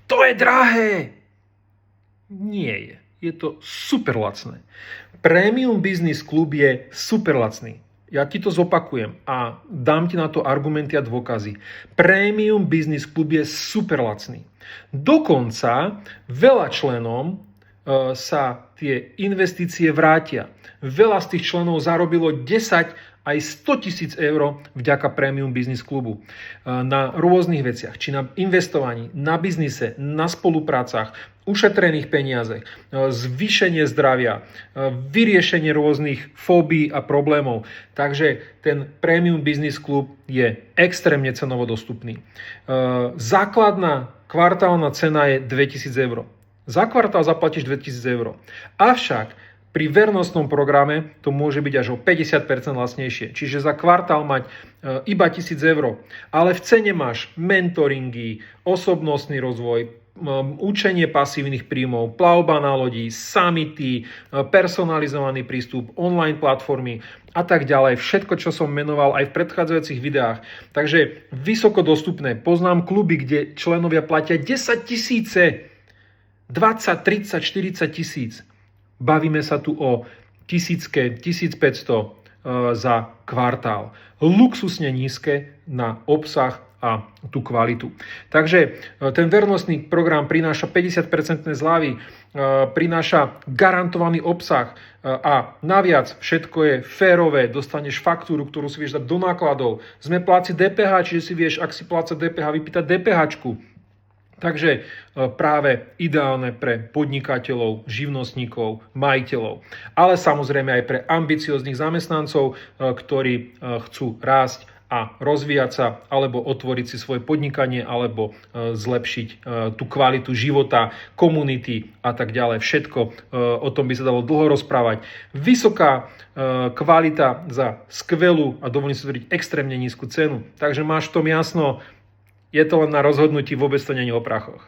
To je drahé! Nie je. Je to super lacné. Premium Business Club je super lacný. Ja ti to zopakujem a dám ti na to argumenty a dôkazy. Premium Business Club je super lacný. Dokonca veľa členom sa tie investície vrátia. Veľa z tých členov zarobilo 10 aj 100 000 eur vďaka Premium Business Clubu na rôznych veciach, či na investovaní, na biznise, na spoluprácach, ušetrených peniazech, zvýšenie zdravia, vyriešenie rôznych fóbií a problémov. Takže ten Premium Business Club je extrémne cenovo dostupný. Základná kvartálna cena je 2000 eur. Za kvartál zaplatíš 2000 eur. Avšak pri vernostnom programe to môže byť až o 50% lacnejšie. Čiže za kvartál mať iba 1000 eur. Ale v cene máš mentoringy, osobnostný rozvoj, učenie pasívnych príjmov, plavba na lodi, summity, personalizovaný prístup, online platformy a tak ďalej. Všetko, čo som menoval aj v predchádzajúcich videách. Takže vysoko dostupné. Poznám kluby, kde členovia platia 10 000, 20, 30, 40 tisíc. Bavíme sa tu o 1000, 1500 za kvartál. Luxusne nízke na obsah a tú kvalitu. Takže ten vernostný program prináša 50% zľavy, prináša garantovaný obsah a naviac všetko je férové, dostaneš faktúru, ktorú si vieš dať do nákladov. Sme pláci DPH, čiže si vieš, ak si pláca DPH, vypýtať DPHčku. Takže práve ideálne pre podnikateľov, živnostníkov, majiteľov, ale samozrejme aj pre ambicióznych zamestnancov, ktorí chcú rásť a rozvíjať sa, alebo otvoriť si svoje podnikanie, alebo zlepšiť tú kvalitu života, komunity a tak ďalej. Všetko o tom by sa dalo dlho rozprávať. Vysoká kvalita za skvelú a dovolím si tvrdiť extrémne nízku cenu. Takže máš v tom jasno. Je to len na rozhodnutí, vôbec to nie je o prachoch.